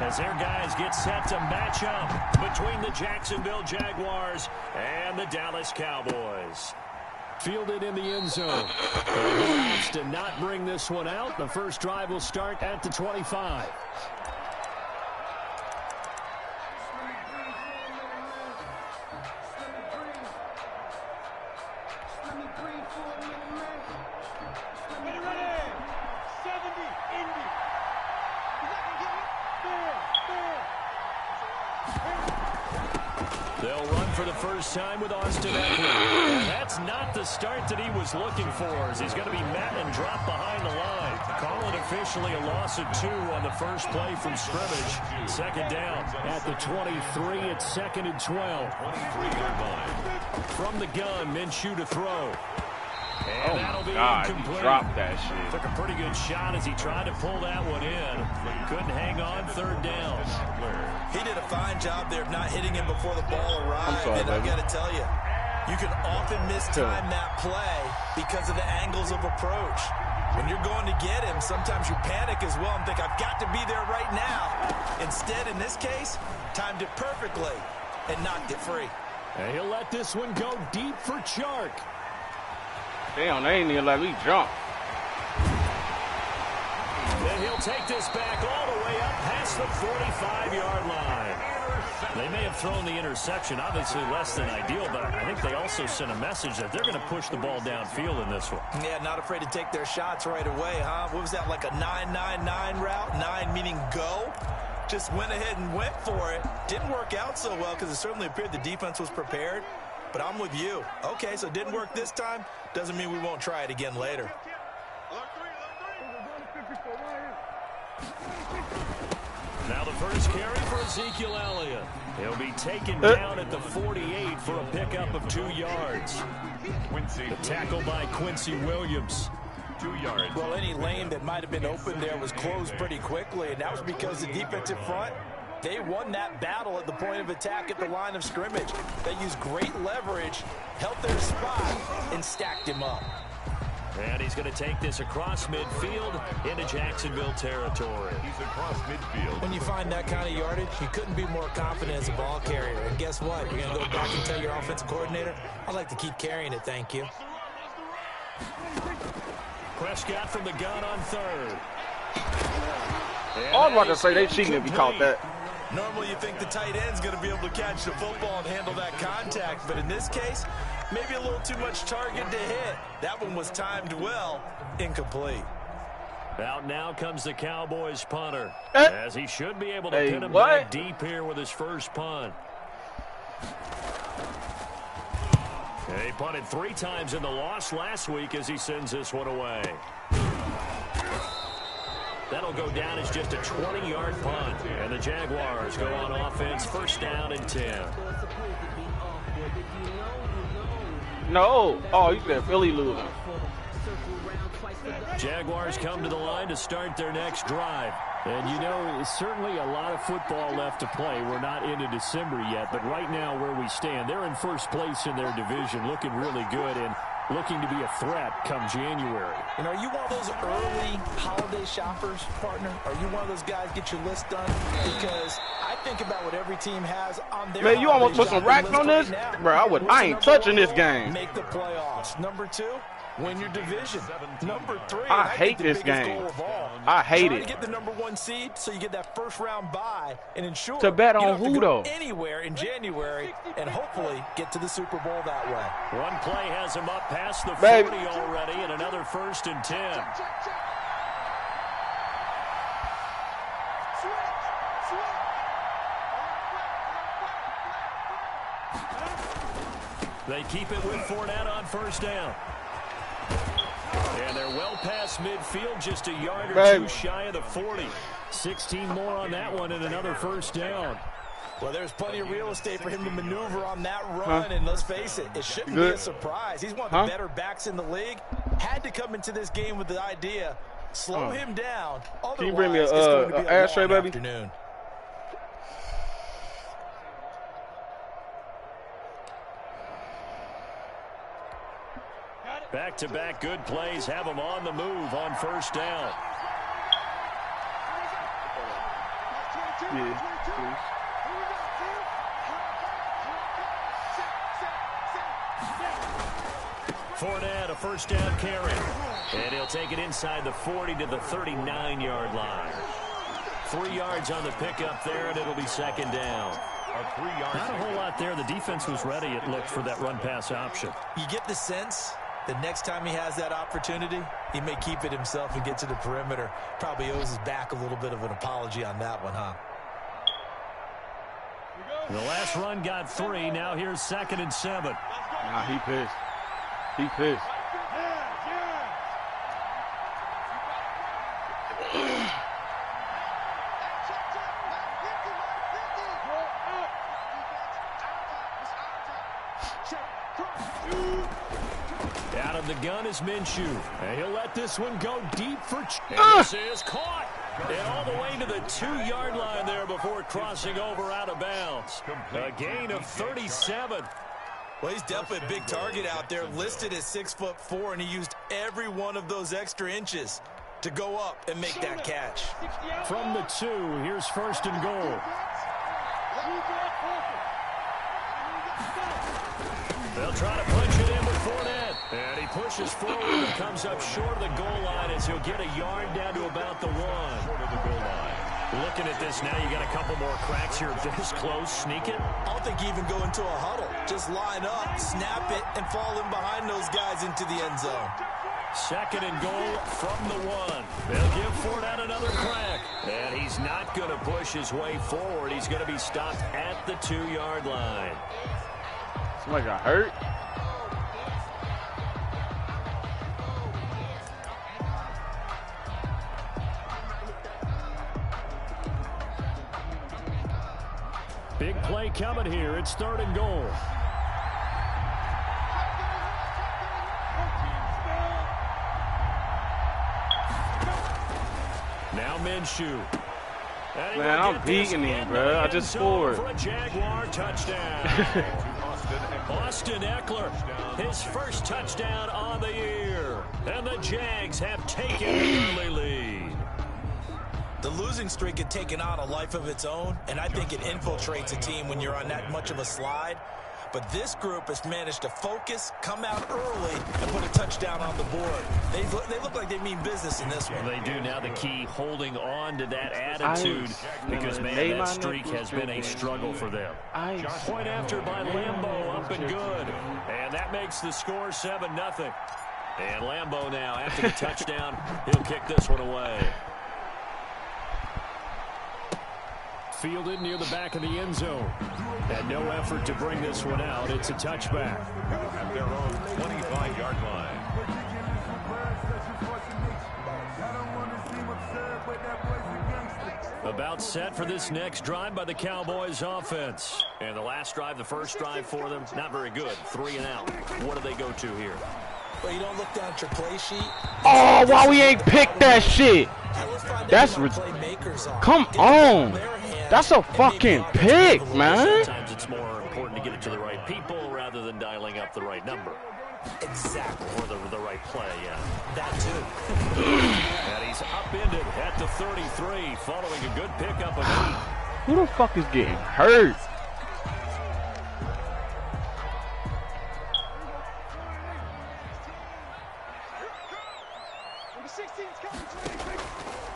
as their guys get set to match up between the Jacksonville Jaguars and the Dallas Cowboys. Fielded in the end zone. He opts to not bring this one out. The first drive will start at the 25. They'll run for the first time with Austin Eckler. And that's not the start that he was looking for, as he's going to be met and dropped behind the line. Call it officially a loss of 2 on the first play from scrimmage. Second down at the 23. It's 2nd and 12. From the gun, Minshew to throw. And that'll be incomplete. He dropped that shit. Took a pretty good shot as he tried to pull that one in. Couldn't hang on. 3rd down. He did a fine job there of not hitting him before the ball arrived. And I've got to tell you, you can often mistime that play because of the angles of approach. When you're going to get him, sometimes you panic as well and think, I've got to be there right now. Instead, in this case, timed it perfectly and knocked it free. And he'll let this one go deep for Chark. Damn, they ain't even let me jump. And he'll take this back all the way up past the 45-yard line. They may have thrown the interception, obviously less than ideal, but I think they also sent a message that they're going to push the ball downfield in this one. Yeah, not afraid to take their shots right away, huh? What was that, like a 9-9-9 route? 9 meaning go? Just went ahead and went for it. Didn't work out so well because it certainly appeared the defense was prepared. But I'm with you. Okay, so it didn't work this time. Doesn't mean we won't try it again later. Now the first carry for Ezekiel Elliott. He'll be taken down at the 48 for a pickup of 2 yards. The tackle by Quincy Williams. 2 yards. Well, any lane that might have been open there was closed pretty quickly, and that was because the defensive front, they won that battle at the point of attack at the line of scrimmage. They used great leverage, held their spot, and stacked him up. And he's going to take this across midfield into Jacksonville territory. He's across midfield. When you find that kind of yardage, you couldn't be more confident as a ball carrier. And guess what? You're going to go back and tell your offensive coordinator, I'd like to keep carrying it, thank you. Prescott from the gun on 3rd. I was about to say they cheating if he caught that. Normally you think the tight end's going to be able to catch the football and handle that contact, but in this case, maybe a little too much target to hit. That one was timed well, incomplete. Out now comes the Cowboys punter, as he should be able to pin him back deep here with his first punt. He punted 3 times in the loss last week as he sends this one away. That'll go down as just a 20-yard punt. And the Jaguars go on offense, 1st down and 10. No. Oh, you said Philly losing. Jaguars come to the line to start their next drive. And, you know, it's certainly a lot of football left to play. We're not into December yet, but right now where we stand, they're in first place in their division, looking really good and looking to be a threat come January. And are you one of those early holiday shoppers, partner? Are you one of those guys get your list done? Because I think about what every team has on their man, you almost put some racks on this? Right, bro, I ain't touching this game. Make the playoffs. Number 2, win your division. Number 3, I hate this game. I hate it. To get the number 1 seed so you get that first round bye and ensure to bet on who though? Anywhere in January and hopefully get to the Super Bowl that way. One play has him up past the 40 already and another 1st and 10. They keep it with Fournette on 1st down. And they're well past midfield, just a yard or 2 shy of the 40. 16 more on that one and another 1st down. Well, there's plenty of real estate for him to maneuver on that run, and let's face it, it shouldn't be a surprise. He's one of the better backs in the league. Had to come into this game with the idea, slow him down. Otherwise, can you bring me an ashtray, baby? Afternoon. Back-to-back good plays have them on the move on 1st down. Yeah, please. Fournette, a first down carry. And he'll take it inside the 40 to the 39-yard line. 3 yards on the pickup there, and it'll be second down. Not a whole lot there. The defense was ready, it looked, for that run-pass option. You get the sense that next time he has that opportunity, he may keep it himself and get to the perimeter. Probably owes his back a little bit of an apology on that one, huh? The last run got 3. Now here's 2nd and 7. Nah, he pissed. He pissed. Out of the gun is Minshew. And he'll let this one go deep for... And this is caught. And all the way to the 2-yard line there before crossing over out of bounds. A gain of 37. Well, he's definitely a big target out there, listed as 6'4", and he used every one of those extra inches to go up and make that catch. From the 2, here's 1st and goal. They'll try to punch it in with Fournette. And he pushes forward and comes up short of the goal line as he'll get a yard down to about the 1. Short of the goal line. Looking at this now, you got a couple more cracks here. This close, sneak it. I don't think you even go into a huddle. Just line up, snap it, and fall in behind those guys into the end zone. 2nd and goal from the 1. They'll give Fournette another crack. And he's not going to push his way forward. He's going to be stopped at the 2-yard line. Somebody got hurt. Big play coming here. It's 3rd and goal. Now Minshew. Man, I'm beating him, bro. I just scored. For a Jaguar touchdown. Austin Eckler, his first touchdown on the year. And the Jags have taken an early lead. The losing streak had taken on a life of its own, and I think it infiltrates a team when you're on that much of a slide. But this group has managed to focus, come out early, and put a touchdown on the board. They look like they mean business in this one. They do. Now the key, holding on to that attitude, because, man, that streak has been a struggle for them. Point after by Lambeau, up and good. And that makes the score 7-0. And Lambeau now, after the touchdown, he'll kick this one away. Fielded near the back of the end zone. And no effort to bring this one out. It's a touchback. At their own 25-yard line. About set for this next drive by the Cowboys offense. And the last drive, the first drive for them, not very good. 3 and out. What do they go to here? Well, you don't look down at your play sheet. Oh, why we ain't picked that shit? That's come on. That's a fucking pick, man. Sometimes it's more important to get it to the right people rather than dialing up the right number. Exactly. Or the right play, yeah. That too. And he's upended at the 33 following a good pickup of 8. Who the fuck is getting hurt?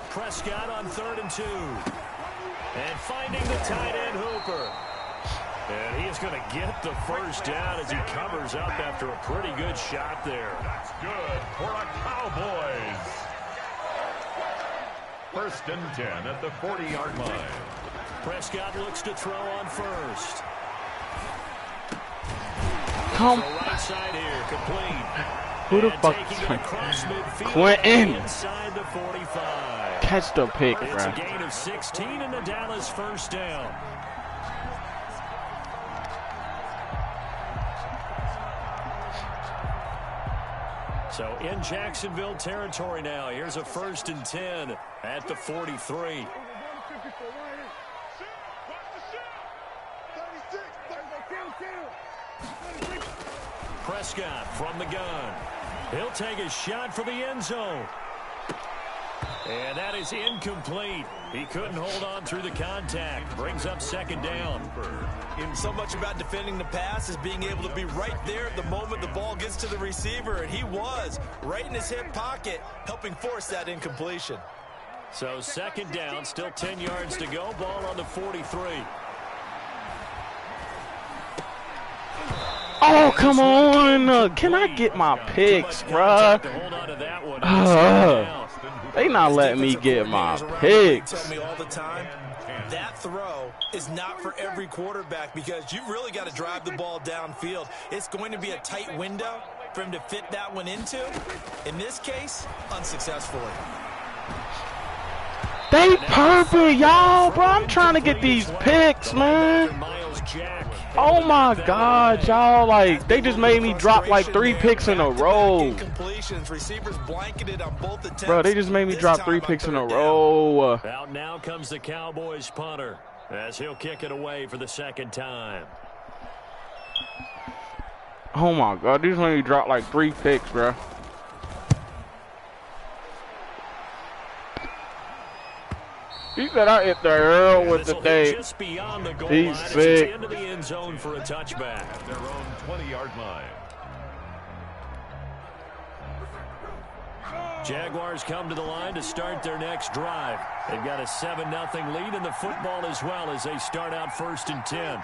Prescott on 3rd and 2. And finding the tight end Hooper. And he is going to get the first down as he covers up after a pretty good shot there. That's good for the Cowboys. 1st and 10 at the 40-yard line. Prescott looks to throw on first. Come. The right side here, complete. Who the fuck is Quentin? Inside the 45. Catch the pick, bro. It's a gain of 16 and the Dallas first down. So in Jacksonville territory now. Here's a 1st and 10 at the 43. Prescott from the gun. He'll take a shot for the end zone. And that is incomplete. He couldn't hold on through the contact. Brings up second down. So much about defending the pass is being able to be right there at the moment the ball gets to the receiver, and he was right in his hip pocket, helping force that incompletion. So second down, still 10 yards to go. Ball on the 43. Oh, come on. Can I get my picks, bruh? They not letting me get my picks. Tell me all the time, that throw is not for every quarterback because you've really got to drive the ball downfield. It's going to be a tight window for him to fit that one into. In this case, unsuccessfully. They perfect, y'all, bro. I'm trying to get these picks, man. Oh my God, y'all! Like they just made me drop like 3 picks in a row. Bro, they just made me drop 3 picks in a row. Out now comes the Cowboys punter as he'll kick it away for the second time. Oh my God, they just made me drop like 3 picks, bro. He said I hit the arrow with the thing. He's sick. Into the end zone for a touchback. At their own 20-yard line. Jaguars come to the line to start their next drive. They've got a 7-0 lead in the football as well as they start out 1st and 10.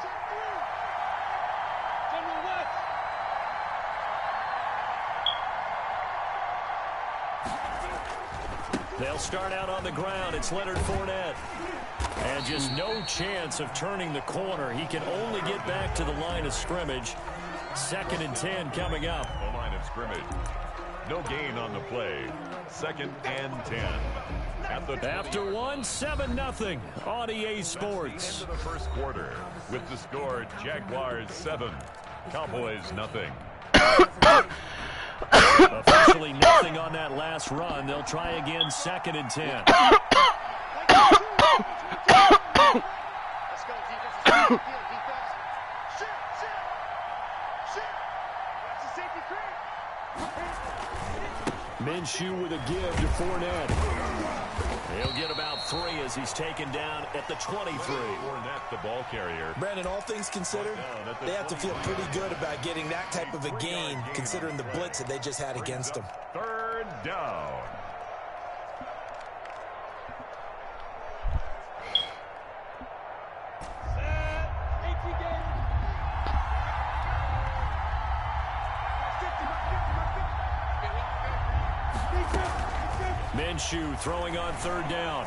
They'll start out on the ground. It's Leonard Fournette. And just no chance of turning the corner. He can only get back to the line of scrimmage. 2nd and 10 coming up. The line of scrimmage. No gain on the play. 2nd and 10. After 1, 7-0 on EA Sports. Into the first quarter with the score Jaguars 7, Cowboys nothing. Officially nothing on that last run. They'll try again 2nd and 10. Minshew with a give to Fournette. He'll get about 3 as he's taken down at the 23. Fournette, the ball carrier. Brandon, all things considered, they have to feel pretty good about getting that type of a gain, considering the blitz that they just had against them. 3rd down. Minshew throwing on 3rd down.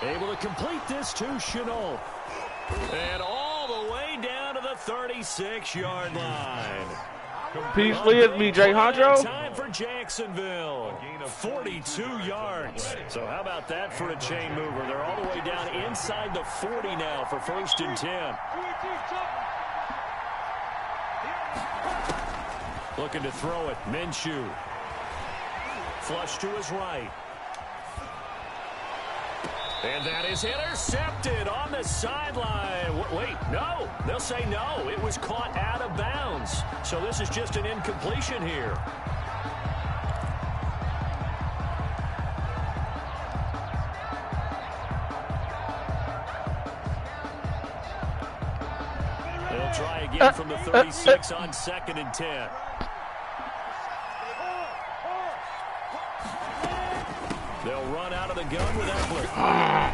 Able to complete this to Chenault. And all the way down to the 36-yard line. Peace, Lee, it's BJ Hondro. Time for Jacksonville. 42 yards. So how about that for a chain mover? They're all the way down inside the 40 now for 1st and 10. Looking to throw it. Minshew. Flush to his right. And that is intercepted on the sideline. Wait, no. They'll say no. It was caught out of bounds. So this is just an incompletion here. They'll try again from the 36 on 2nd and 10. They'll run out of the gun with Eckler.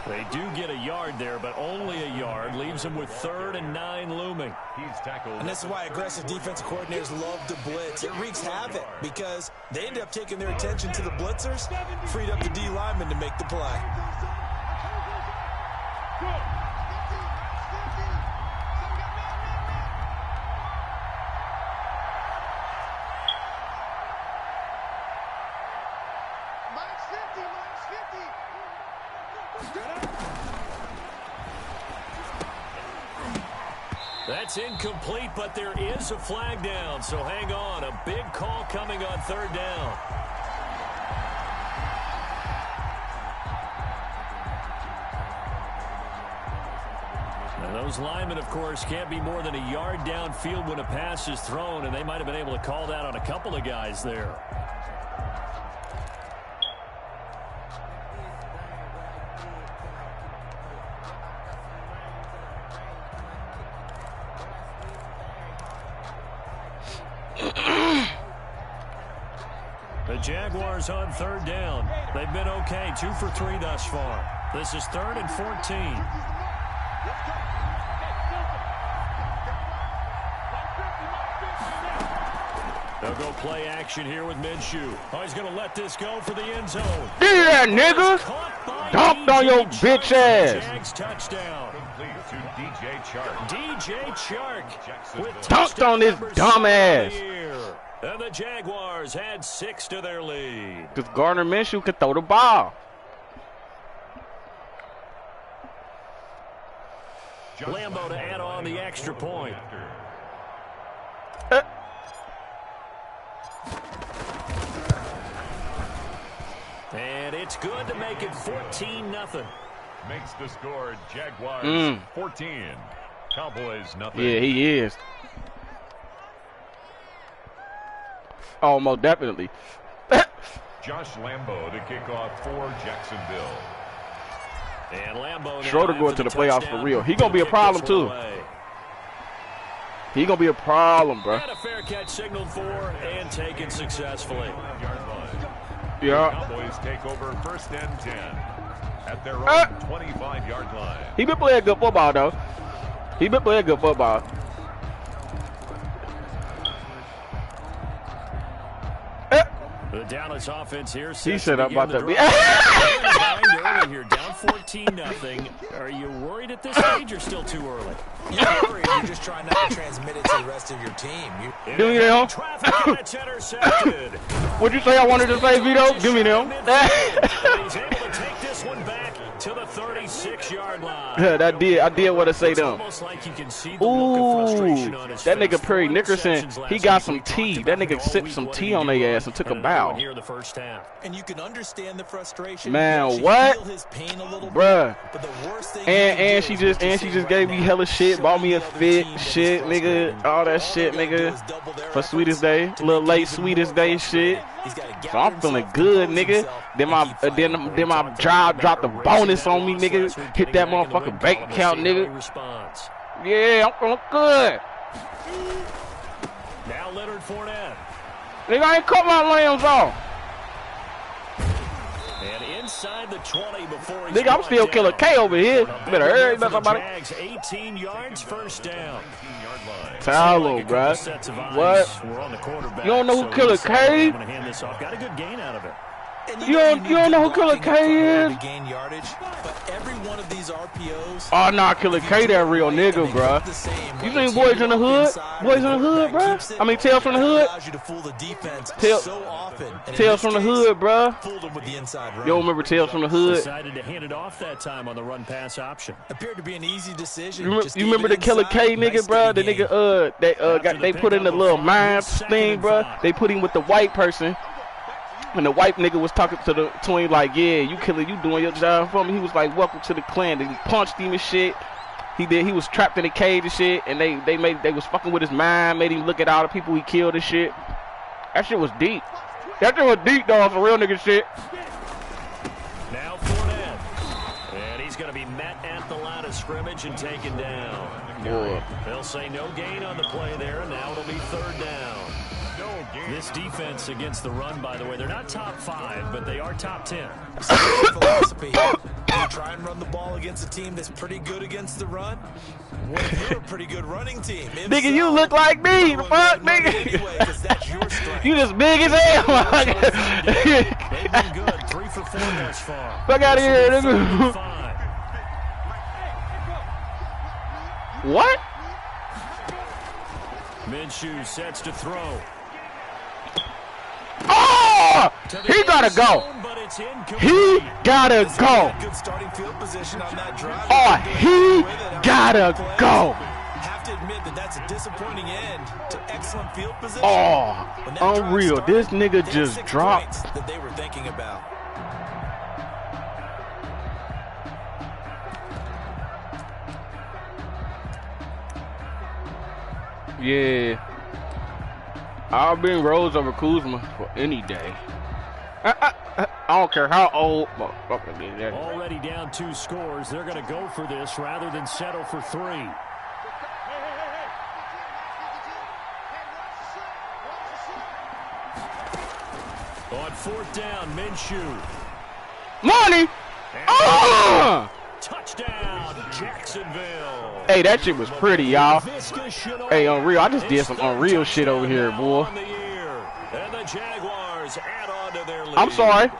They do get a yard there, but only a yard. Leaves them with 3rd and 9 looming. He's tackled. And this is why aggressive defensive coordinators love to blitz. It wreaks havoc because they end up taking their attention to the blitzers, freed up the D lineman to make the play. That's incomplete, but there is a flag down, so hang on. A big call coming on 3rd down. And those linemen, of course, can't be more than a yard downfield when a pass is thrown, and they might have been able to call that on a couple of guys there. The Jaguars on 3rd down. They've been okay, 2 for 3 thus far. This is 3rd and 14. They'll go play action here with Minshew. Oh, he's going to let this go for the end zone. Yeah, nigga. Dumped on your bitch ass. Jags touchdown. To DJ Chark. DJ Chark with Dunked on this dumb ass. And the Jaguars had 6 to their lead. Because Gardner Minshew could throw the ball. Lambo to add on the extra point. And it's good to make it 14-0. Makes the score Jaguars 14. Cowboys nothing. Yeah, he is. Oh, most definitely. Josh Lambo to kick off for Jacksonville. And Lambo Schroeder going to the playoffs for real. He gonna be a problem too. He gonna be a problem, bro. And a fair catch signaled for and taken successfully. Yeah. Cowboys take over 1st and 10 at their own 25-yard line. He been playing good football though. He been playing good football. The Dallas offense here. He said I'm about to be. Here, down 14-0. Are you worried at this stage or still too early? You're worried. You're just trying not to transmit it to the rest of your team. Give me them. Traffic and it's intercepted. What'd you say I wanted to say, Vito? Give me them. He's able to take this one back to the 36-yard line. Yeah, I did want to say them. Like you can see Ooh, that nigga Perry Nickerson, he got some tea. That nigga sipped some tea on their ass and took a bow. Here the first half. And you can understand the frustration. Man, what? Bruh. And she just gave me hella shit, bought me a fit, shit, nigga, all that shit, nigga. For Sweetest Day, little late Sweetest Day shit. So I'm feeling good, nigga. Then my job dropped a bonus on me, nigga. Hit that motherfucking bank account, nigga. Yeah, I'm feeling good. Now Leonard Fournette. Nigga, I ain't cut my lambs off. And inside the 20 before he's nigga, I'm still Killer K over here. Better hurry, somebody. Jags 18 yards, first down. Talo, bruh. What? You don't know who Killer K is? Got a good gain out of it. You don't know who Killer K is? Gain yardage, but every one of these RPOs. Oh, nah, Killer K, that real nigga, bruh. You seen Boys in the Hood? Boys in the Hood, bruh? I mean, Tales from the Hood? Tales from the Hood, bruh. You don't remember Tales from the Hood? Decided to hand it off that time on the run pass option. Appeared to be an easy decision. You remember the Killer K nigga, bruh? The nigga, they put in the little mind thing, bruh. They put him with the white person. When the white nigga was talking to him like, yeah, you killer, you doing your job for me. He was like, welcome to the clan. And he punched him and shit. He was trapped in a cage and shit. And they was fucking with his mind, made him look at all the people he killed and shit. That shit was deep. That shit was deep, dog, for real nigga shit. Now Fournette. And he's going to be met at the line of scrimmage and taken down. Boy. They'll say no gain on the play there, and now it'll be 3rd down. This defense against the run, by the way, they're not top 5, but they are top 10. Philosophy. You try and run the ball against a team that's pretty good against the run. Well, you're a pretty good running team. Nigga, you look like me. The fuck, nigga? Anyway, that's your strength. You just big as hell. They've been good. 3 for 4 thus far. Fuck out of here, nigga. What? Minshew sets to throw. Oh! He gotta go. He gotta go. Good starting field position on that drive. Oh, he gotta go. Have to admit that's a disappointing end to excellent field position. Oh, unreal. This nigga just dropped. That they were thinking about. Yeah. I'll bring Rose over Kuzma for any day. I don't care how old. Already down 2 scores. They're going to go for this rather than settle for 3. 4th down. Minshew. Money. Touchdown, Jacksonville. Hey, that shit was pretty, y'all. Hey, Unreal, I just did some Unreal shit over here, boy. And the Jaguars add on to their lead. I'm sorry.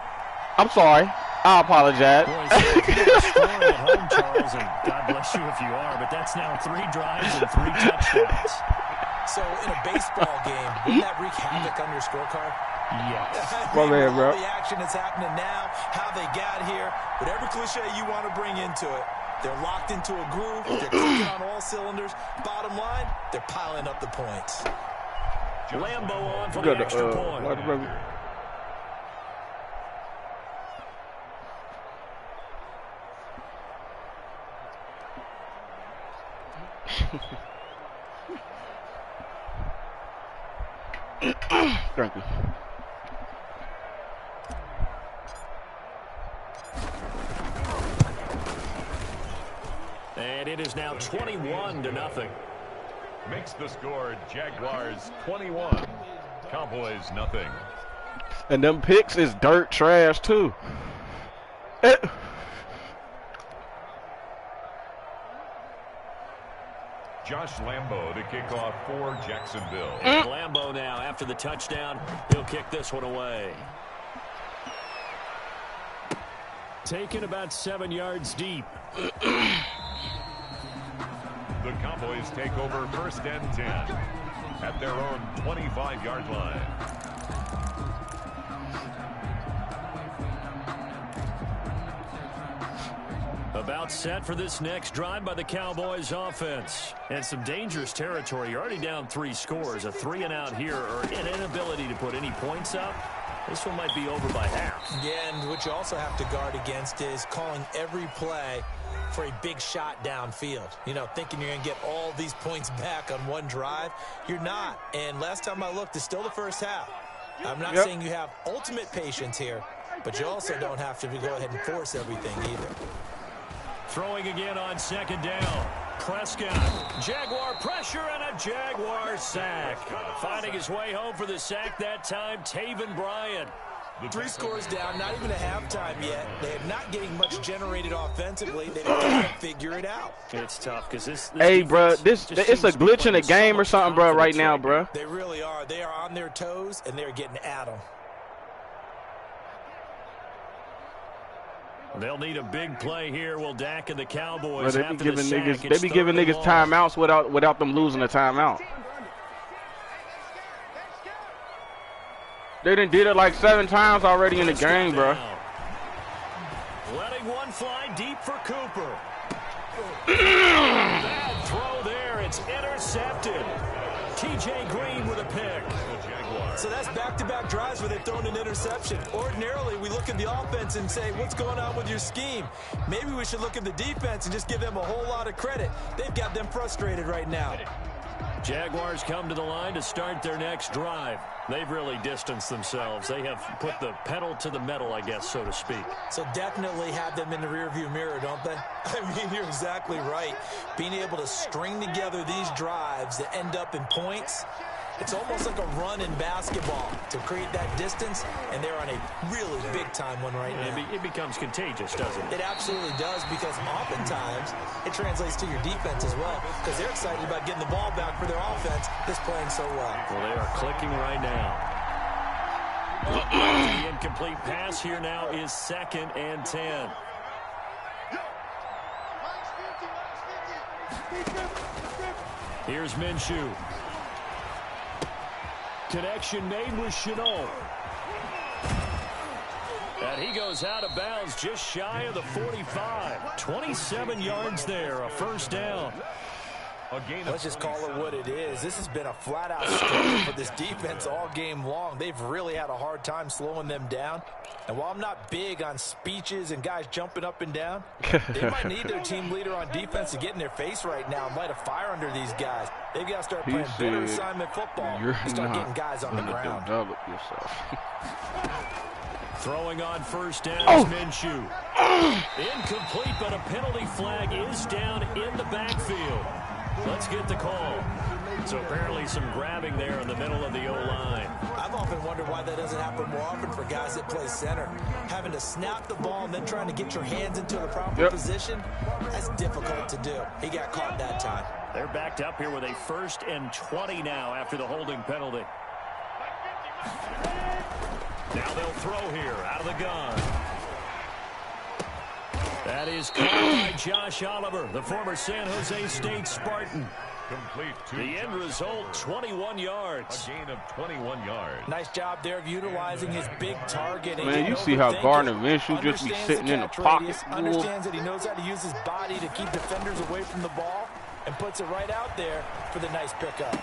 I apologize. Scoring at home, Charles, and God bless you if you are, but that's now 3 drives and 3 touchdowns. So in a baseball game, wouldn't that wreak havoc on your scorecard? Yes. My man, bro. The action that's happening now, how they got here, whatever cliche you want to bring into it, they're locked into a groove. They're clicking on all cylinders. Bottom line, they're piling up the points. Lambo on for the extra point. Thank you. And it is now 21-0. Makes the score Jaguars 21, Cowboys nothing. And them picks is dirt trash too. Josh Lambo to kick off for Jacksonville. And Lambo now, after the touchdown, he'll kick this one away. Taken about 7 yards deep. The Cowboys take over 1st and 10 at their own 25-yard line. About set for this next drive by the Cowboys offense. And some dangerous territory. You're already down 3 scores. A 3-and-out here or an inability to put any points up. This one might be over by half. Yeah, and what you also have to guard against is calling every play for a big shot downfield. You know, thinking you're going to get all these points back on one drive. You're not. And last time I looked, it's still the first half. I'm not saying you have ultimate patience here, but you also don't have to go ahead and force everything either. Throwing again on 2nd down. Prescott. Jaguar pressure and a Jaguar sack. Finding his way home for the sack that time, Taven Bryan. 3 scores down, not even a halftime yet. They're not getting much generated offensively. They can't figure it out. It's tough because this hey, bro, it's a glitch in the game or something, bro, right now, bro. They really are. They are on their toes, and they're getting at them. They'll need a big play here. Will Dak and the Cowboys bro, after the sack. they be giving niggas timeouts without them losing a timeout. They done did it like 7 times already in the game, bro. Letting one fly deep for Cooper. Bad throw there. It's intercepted. TJ Green with a pick. So that's back-to-back drives where they've thrown an interception. Ordinarily, we look at the offense and say, what's going on with your scheme? Maybe we should look at the defense and just give them a whole lot of credit. They've got them frustrated right now. Jaguars come to the line to start their next drive. They've really distanced themselves. They have put the pedal to the metal, I guess, so to speak. So definitely have them in the rearview mirror, don't they? I mean, you're exactly right. Being able to string together these drives that end up in points, it's almost like a run in basketball to create that distance, and they're on a really big-time one right now. It becomes contagious, doesn't it? It absolutely does, because oftentimes it translates to your defense as well, because they're excited about getting the ball back for their offense that's playing so well. Well, they are clicking right now. The incomplete pass here now is 2nd and 10. Here's Minshew. Connection made with Chenault. And he goes out of bounds just shy of the 45. 27 yards there, a 1st down. Let's just call it what it is. This has been a flat-out struggle for this defense all game long. They've really had a hard time slowing them down. And while I'm not big on speeches and guys jumping up and down, they might need their team leader on defense to get in their face right now and light a fire under these guys. They've got to start playing better assignment football and start getting guys on the ground. Develop yourself. Throwing on 1st down is Minshew. Incomplete, but a penalty flag is down in the backfield. Let's get the call. So apparently some grabbing there in the middle of the O-line. I've often wondered why that doesn't happen more often for guys that play center. Having to snap the ball and then trying to get your hands into the proper position, that's difficult to do. He got caught that time. They're backed up here with a 1st and 20 now after the holding penalty. Now they'll throw here out of the gun. That is called by Josh Oliver, the former San Jose State Spartan. Complete to the end result, 21 yards. A gain of 21 yards. Nice job there of utilizing his big target. Man, you see how Gardner Minshew just be sitting in the pocket. Understands that he knows how to use his body to keep defenders away from the ball and puts it right out there for the nice pickup.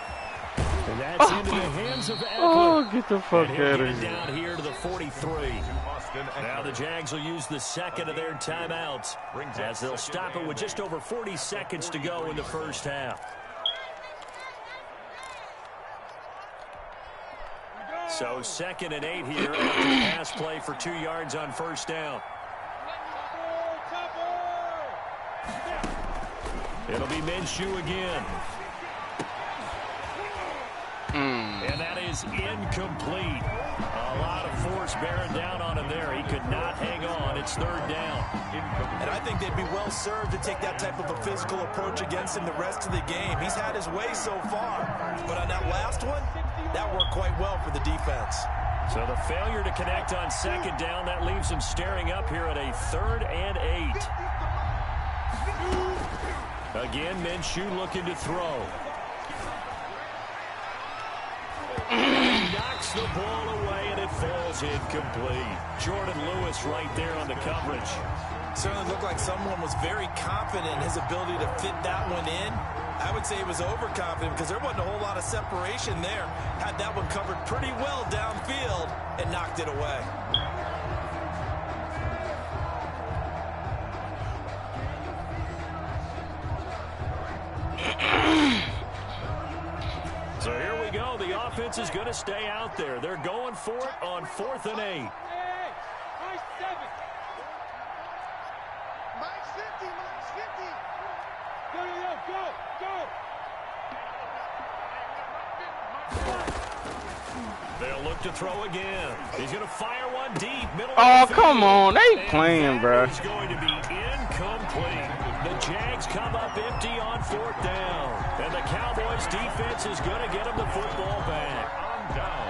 And that's into the hands of Eckler. Oh, get the fuck out of here. Down here to the 43. Now the Jags will use the 2nd of their timeouts as they'll stop it with just over 40 seconds to go in the first half. So 2nd and 8 here after the pass play for 2 yards on first down. It'll be Minshew again. And that is incomplete. A lot of force bearing down on him there. He could not hang on. It's 3rd down. And I think they'd be well served to take that type of a physical approach against him the rest of the game. He's had his way so far. But on that last one, that worked quite well for the defense. So the failure to connect on 2nd down, that leaves him staring up here at a 3rd and 8. Again, Minshew looking to throw. He knocks the ball away, and it falls incomplete. Jordan Lewis right there on the coverage. Certainly looked like someone was very confident in his ability to fit that one in. I would say he was overconfident because there wasn't a whole lot of separation there. Had that one covered pretty well downfield and knocked it away. So here we go. The offense is going to stay out there. They're going for it on 4th and 8. They'll look to throw again. He's going to fire one deep. Oh, come on. They playing, bro. It's going to be incomplete. The Jags come up empty on 4th down. And the Cowboys defense is going to get them the football back. On down.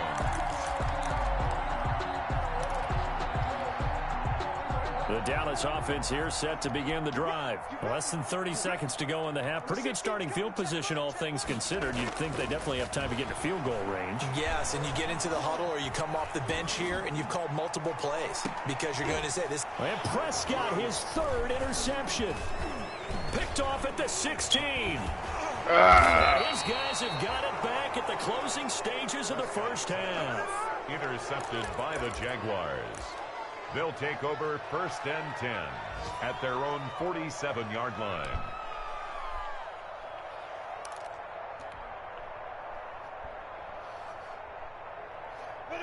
The Dallas offense here set to begin the drive. Less than 30 seconds to go in the half. Pretty good starting field position, all things considered. You'd think they definitely have time to get to field goal range. Yes, and you get into the huddle or you come off the bench here and you've called multiple plays because you're going to say this. And Prescott, his 3rd interception. Picked off at the 16. These guys have got it back at the closing stages of the first half. Intercepted by the Jaguars. They'll take over 1st and 10 at their own 47-yard line.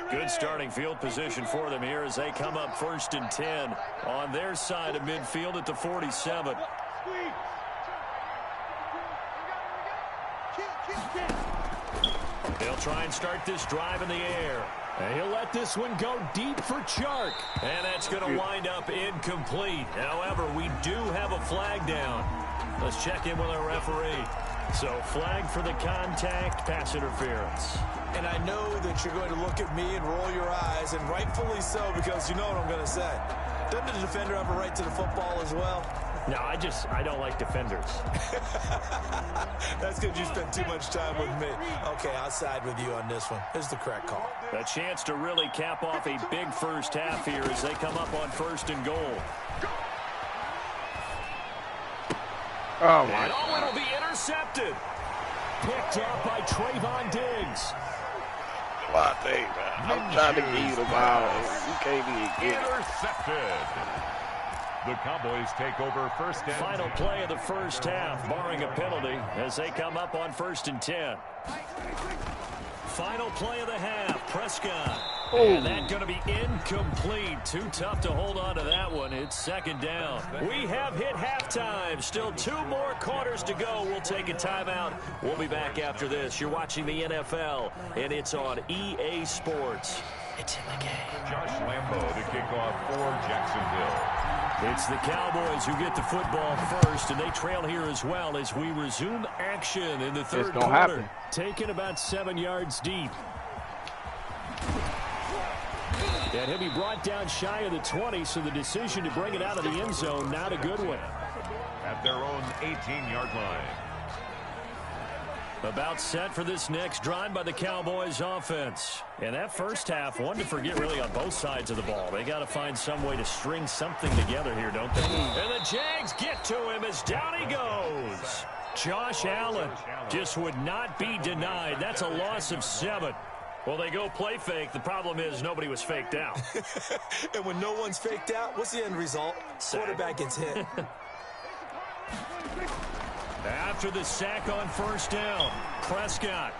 Good starting field position for them here as they come up 1st and 10 on their side of midfield at the 47. They'll try and start this drive in the air. And he'll let this one go deep for Chark. And that's going to wind up incomplete. However, we do have a flag down. Let's check in with our referee. So flag for the contact, pass interference. And I know that you're going to look at me and roll your eyes, and rightfully so, because you know what I'm going to say. Doesn't the defender have a right to the football as well? No, I don't like defenders. That's because you spent too much time with me. Okay, I'll side with you on this one. This is the correct call. A chance to really cap off a big first half here as they come up on 1st and goal. Oh, my. And it'll be intercepted. Picked up by Trayvon Diggs. What thing, man? I'm trying to get you the ball. You can't even get it. Intercepted. The Cowboys take over 1st and Final play of the first half, barring a penalty, as they come up on 1st and 10. Final play of the half, Prescott. And that's going to be incomplete. Too tough to hold on to that one. It's second down. We have hit halftime. Still 2 more quarters to go. We'll take a timeout. We'll be back after this. You're watching the NFL, and it's on EA Sports. It's in the game. Josh Lambo to kick off for Jacksonville. It's the Cowboys who get the football first, and they trail here as well as we resume action in the third quarter. Happen. Taken about 7 yards deep. And he'll be brought down shy of the 20, so the decision to bring it out of the end zone, not a good one. At their own 18-yard line. About set for this next drive by the Cowboys offense. And that first half, one to forget really on both sides of the ball. They got to find some way to string something together here, don't they? And the Jags get to him as down he goes. Josh Allen just would not be denied. That's a loss of 7. Well, they go play fake. The problem is nobody was faked out. And when no one's faked out, what's the end result? Quarterback gets hit. After the sack on first down, Prescott.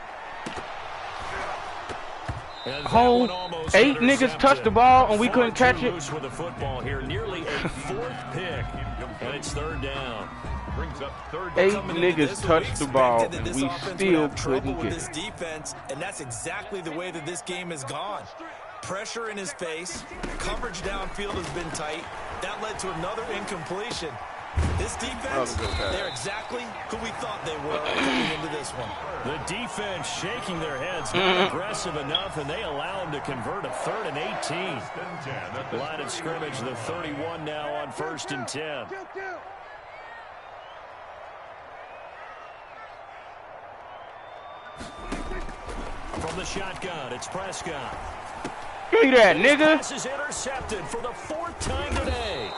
Home, 8 niggas touched the ball and we couldn't catch it. With the football here, nearly a 4th pick, and it's third down. Brings up third 8 niggas touched the ball and we still couldn't get this defense, and that's exactly the way that this game has gone. Pressure in his face, coverage downfield has been tight. That led to another incompletion. This defense, they're exactly who we thought they were coming into this one. The defense shaking their heads, not aggressive enough, and they allow them to convert a 3rd and 18. Line of scrimmage, the 31 now on 1st and 10. From the shotgun, it's Prescott. Give me that, nigga. This is intercepted for the 4th time today.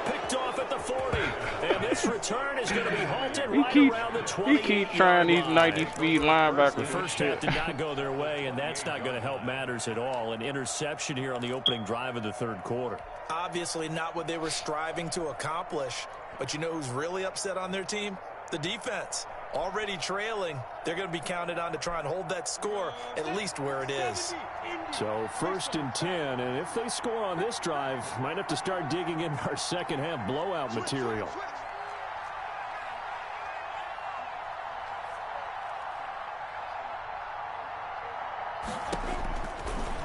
Picked off at the 40. And this return is going to be halted around the 20. He keeps trying these 90-speed linebackers. The first half did not go their way, and that's not going to help matters at all. An interception here on the opening drive of the third quarter. Obviously not what they were striving to accomplish. But you know who's really upset on their team? The defense. Already trailing, they're going to be counted on to try and hold that score at least where it is. So 1st and 10, and if they score on this drive, might have to start digging in our second half blowout material.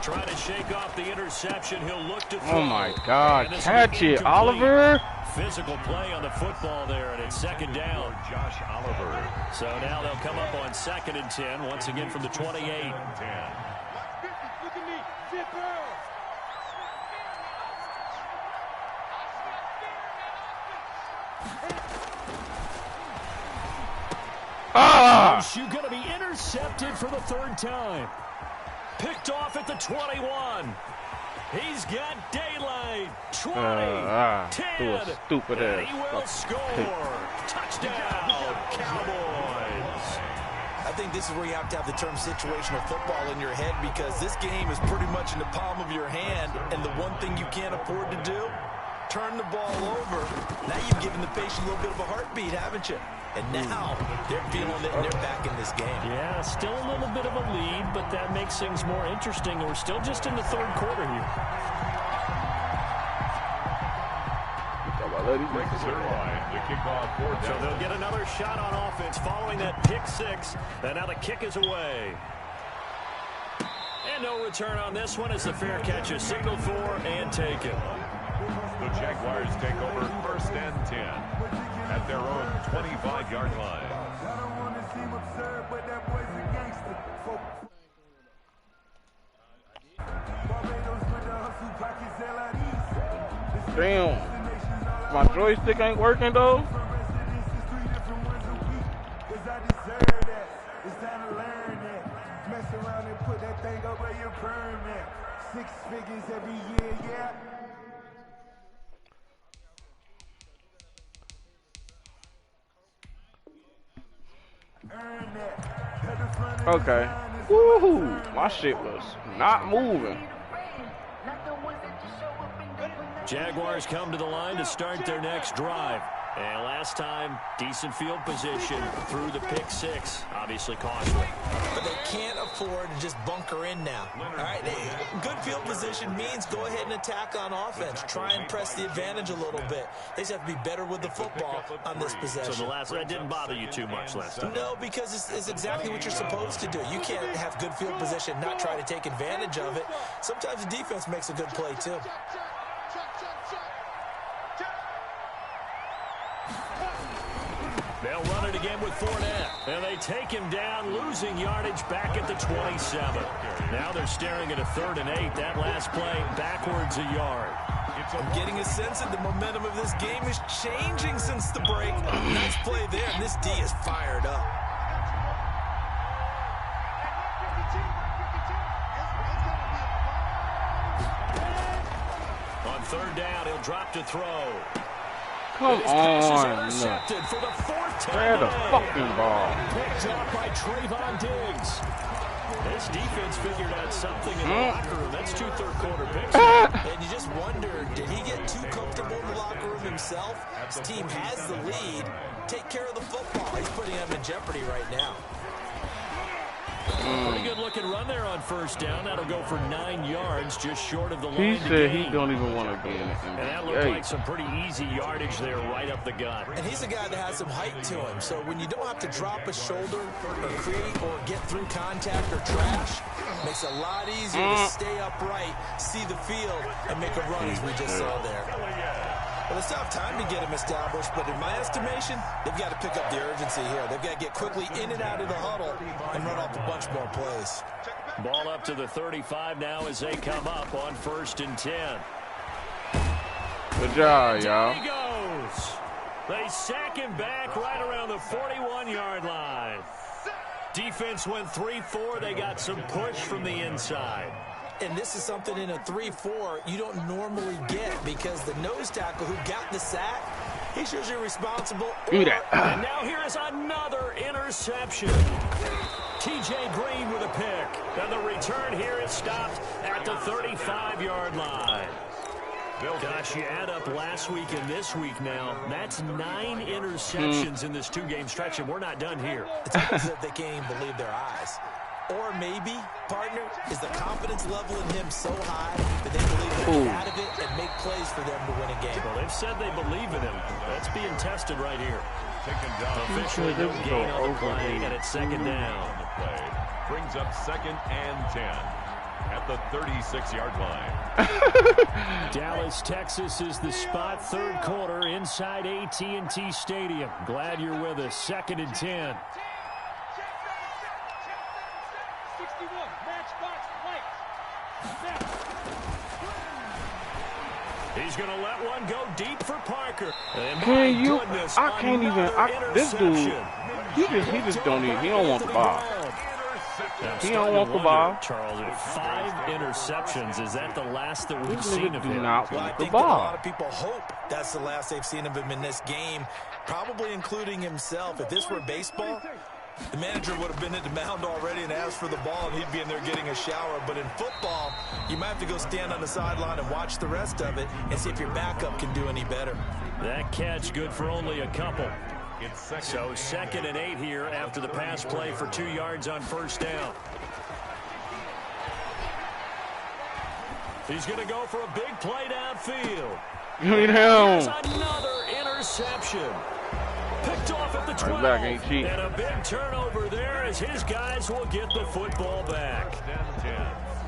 Try to shake off the interception. He'll look to throw. Oh my God, catch it, Oliver. Physical play on the football there, and it's second down. Josh Oliver. So now they'll come up on 2nd and 10, once again from the 28. You're going to be intercepted for the 3rd time. Picked off at the 21. He's got daylight. 20, 10, stupid and he will score. Touchdown, Cowboys. I think this is where you have to have the term situational football in your head, because this game is pretty much in the palm of your hand, and the one thing you can't afford to do, turn the ball over. Now you've given the patient a little bit of a heartbeat, haven't you? And now they're feeling it and they're back in this game. Yeah, still a little bit of a lead, but that makes things more interesting. We're still just in the third quarter here. So they'll get another shot on offense following that pick 6. And now the kick is away. And no return on this one as the fair catch is signaled for and taken. The Jaguars take over 1st and 10 at their own 25-yard line. Damn, my joystick ain't working though. Okay. Woohoo! My shit was not moving. Jaguars come to the line to start their next drive. And last time, decent field position through the pick six. Obviously costly. But they can't afford to just bunker in now. All right, good field position means go ahead and attack on offense. Try and press the advantage a little bit. They just have to be better with the football on this possession. So that didn't bother you too much last time? No, because it's exactly what you're supposed to do. You can't have good field position and not try to take advantage of it. Sometimes the defense makes a good play, too. They'll run it again with Fournette. And they take him down, losing yardage back at the 27. Now they're staring at a 3rd and 8. That last play, backwards a yard. I'm getting a sense that the momentum of this game is changing since the break. Nice play there, and this D is fired up. On 3rd down, he'll drop to throw. Come on. For the 4th time. Where the fucking ball? Picked up by Trayvon Diggs. This defense figured out something in the locker room. That's 2 third-quarter picks. And you just wonder, did he get too comfortable in the locker room himself? His team has the lead. Take care of the football. He's putting them in jeopardy right now. Pretty good-looking run there on 1st down. That'll go for 9 yards, just short of the line. He said he don't even want to be in it. And that looked like some pretty easy yardage there right up the gut. And he's a guy that has some height to him. So when you don't have to drop a shoulder or create or get through contact or trash, makes it a lot easier to stay upright, see the field, and make a run as we just saw there. Well, it's tough time to get him established, but in my estimation, they've got to pick up the urgency here. They've got to get quickly in and out of the huddle and run off a bunch more plays. Ball up to the 35 now as they come up on 1st and 10. Good job, y'all. There he goes. They sack him back right around the 41-yard line. Defense went 3-4. They got some push from the inside. And this is something in a 3-4 you don't normally get because the nose tackle who got the sack, he's usually responsible. Do that. And now here is another interception. T.J. Green with a pick. And the return here is stopped at the 35-yard line. Gosh, you add up last week and this week now. That's 9 interceptions in this 2-game stretch, and we're not done here. It's almost as if they can't even believe their eyes. Or maybe, partner, is the confidence level in him so high that they believe they'll get out of it and make plays for them to win a game. Well, they've said they believe in him. That's being tested right here. Taken down. Officially no gain on the play, and it's 2nd down. The play brings up 2nd and 10 at the 36-yard line. Dallas, Texas is the spot. 3rd quarter inside AT&T Stadium. Glad you're with us. 2nd and 10. He's going to let one go deep for Parker. Can you? I can't even. This dude, he just don't even. He don't want the ball. He don't want the ball. Charles, 5 interceptions. Is that the last that we've seen of him? Do not Well, I want the think that a ball. lot of people hope that's the last they've seen of him in this game, probably including himself. If this were baseball, the manager would have been at the mound already and asked for the ball, and he'd be in there getting a shower. But in football, you might have to go stand on the sideline and watch the rest of it and see if your backup can do any better. That catch good for only a couple. So 2nd and 8 here after the pass play for 2 yards on 1st down. He's going to go for a big play downfield. Here's another interception. Picked off at the 12. And a big turnover there as his guys will get the football back.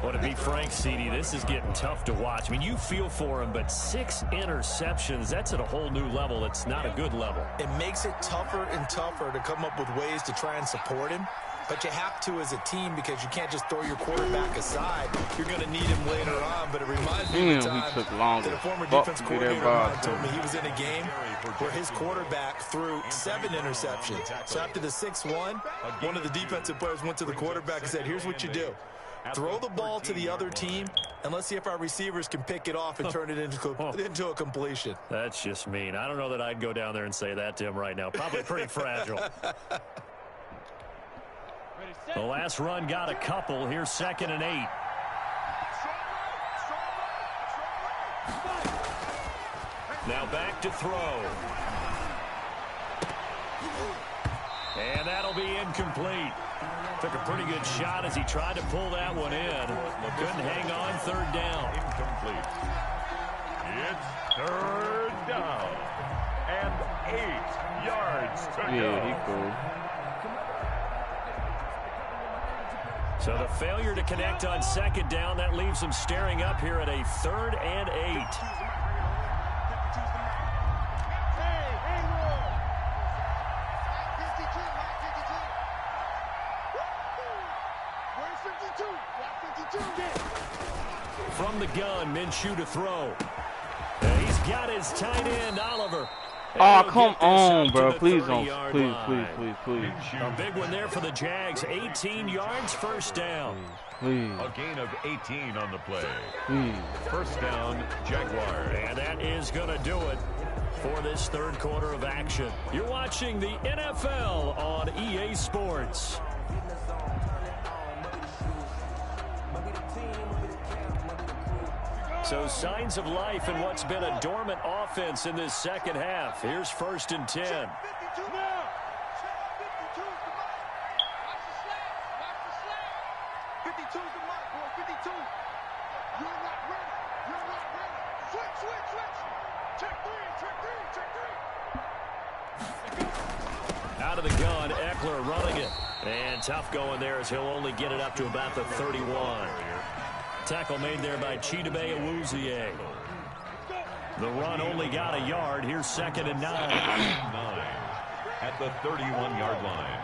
Well, to be frank, CD, this is getting tough to watch. I mean, you feel for him, but 6 interceptions, that's at a whole new level. It's not a good level. It makes it tougher and tougher to come up with ways to try and support him. But you have to as a team because you can't just throw your quarterback aside. You're going to need him later on. But it reminds me of the time that a former defense coordinator of mine told me he was in a game where his quarterback threw 7 interceptions. So after the 6-1, one of the defensive players went to the quarterback and said, here's what you do. Throw the ball to the other team, and let's see if our receivers can pick it off and turn it into a completion. That's just mean. I don't know that I'd go down there and say that to him right now. Probably pretty fragile. The last run got a couple. Here's 2nd and 8. Now back to throw. And that'll be incomplete. Took a pretty good shot as he tried to pull that one in. Couldn't hang on. Third down. Incomplete. It's third down. And 8 yards to go. Yeah, he cool. So the failure to connect on second down, that leaves them staring up here at a 3rd and 8. From the gun, Minshew to throw. And he's got his tight end, Oliver. Oh, come on, bro. Please don't. Please. A big one there for the Jags. 18 yards, first down. Please. A gain of 18 on the play. Please. First down, Jaguars. And that is going to do it for this third quarter of action. You're watching the NFL on EA Sports. So signs of life in what's been a dormant offense in this second half. Here's 1st and 10. Out of the gun, Eckler running it. And tough going there as he'll only get it up to about the 31. Tackle made there by Chidobe Awuzie. The run only got a yard. Here's 2nd and 9. At the 31-yard line.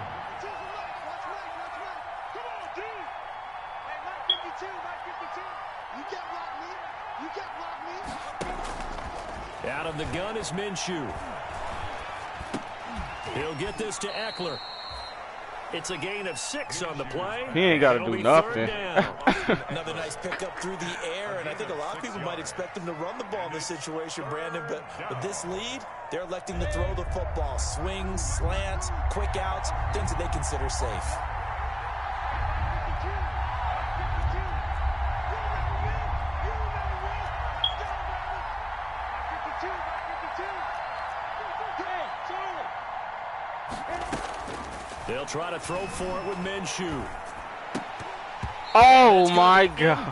Out of the gun is Minshew. He'll get this to Eckler. It's a gain of 6 on the play. He ain't got to do nothing. Another nice pickup through the air, and I think a lot of people might expect him to run the ball in this situation, Brandon, but with this lead, they're electing to throw the football. Swings, slants, quick outs, things that they consider safe. They'll try to throw for it with Minshew. Oh, my God.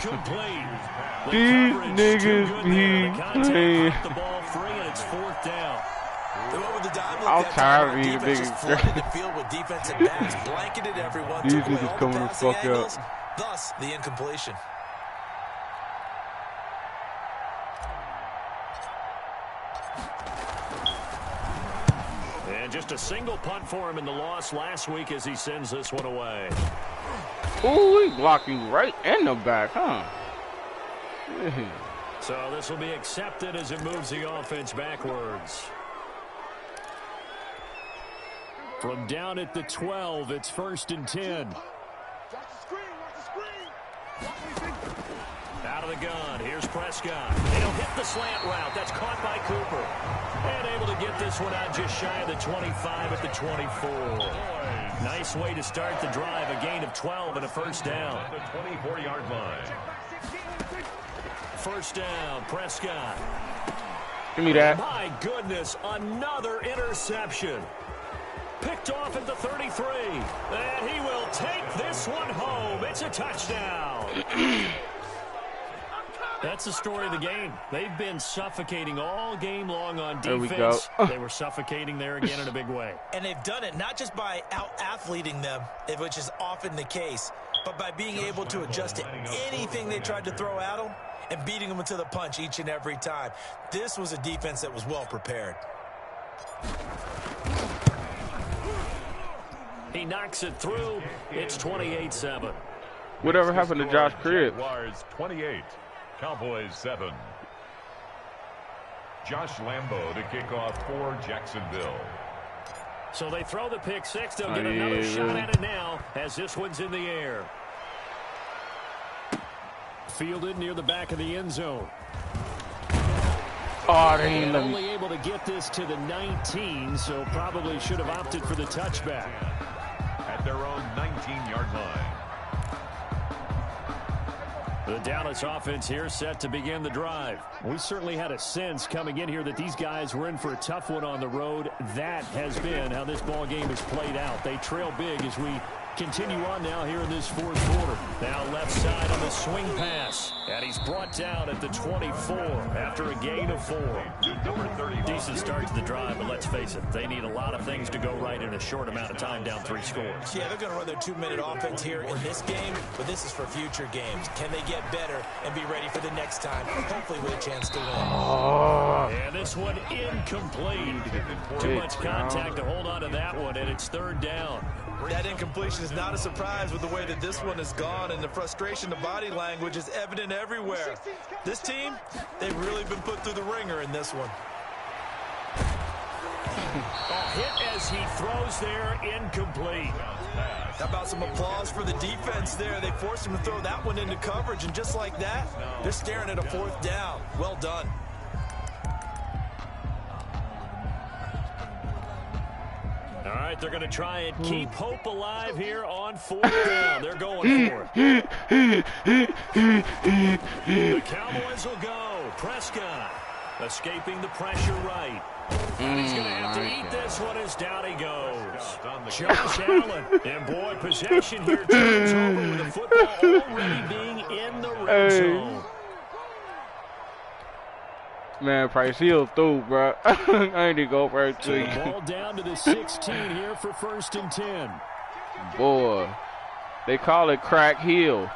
These The niggas be playing. The ball free, and it's 4th down. I'm tired of these niggas. Flooded the field with defensive backs, blanketed everyone. These niggas coming the fuck up. Thus, the incompletion. And just a single punt for him in the loss last week as he sends this one away. Ooh, he blocking right in the back, huh? So this will be accepted as it moves the offense backwards. From down at the 12, it's 1st and 10. Out of the gun, here's Prescott. He'll hit the slant route. That's caught by Cooper. And able to get this one out just shy of the 25 at the 24. Nice way to start the drive. A gain of 12 and a first down. At the 24-yard line. First down, Prescott. Give me that. My goodness, another interception. Picked off at the 33. And he will take this one home. It's a touchdown. That's the story of the game. They've been suffocating all game long on defense. There we go. They were suffocating there again in a big way. And they've done it not just by out-athleting them, which is often the case, but by being able to adjust to anything they tried to throw at them and beating them into the punch each and every time. This was a defense that was well prepared. He knocks it through. It's 28-7. Whatever happened to Josh Cribbs? Jaguars 28, Cowboys 7. Josh Lambo to kick off for Jacksonville. So they throw the pick six. They'll get another shot at it now as this one's in the air. Fielded near the back of the end zone. Oh, they ain't let me. Only able to get this to the 19, so probably should have opted for the touchback. At their own 19-yard line. The Dallas offense here set to begin the drive. We certainly had a sense coming in here that these guys were in for a tough one on the road. That has been how this ball game has played out. They trail big as we continue on now here in this fourth quarter. Now left side on the swing pass. And he's brought down at the 24 after a gain of 4. Decent start to the drive, but let's face it, they need a lot of things to go right in a short amount of time down 3 scores. Yeah, they're going to run their 2-minute offense here in this game, but this is for future games. Can they get better and be ready for the next time, hopefully with a chance to win? And this one incomplete. Too much contact to hold on to that one, and it's 3rd down. That incompletion is not a surprise with the way that this one has gone, and the frustration, the body language is evident everywhere. This team, they've really been put through the ringer in this one. Hit as he throws there, incomplete. How about some applause for the defense there? They forced him to throw that one into coverage, and just like that, they're staring at a 4th down. Well done. All right, they're going to try and keep hope alive here on 4th down. They're going for it. The Cowboys will go. Prescott escaping the pressure right. And he's going to have to eat this one as down he goes. Josh Allen. And, boy, possession here turns over with the football already being in the red zone. Man, Price Hill through, bro. I ain't to go right to you. Ball down to the 16 here for 1st and 10. Boy, they call it Crack Hill.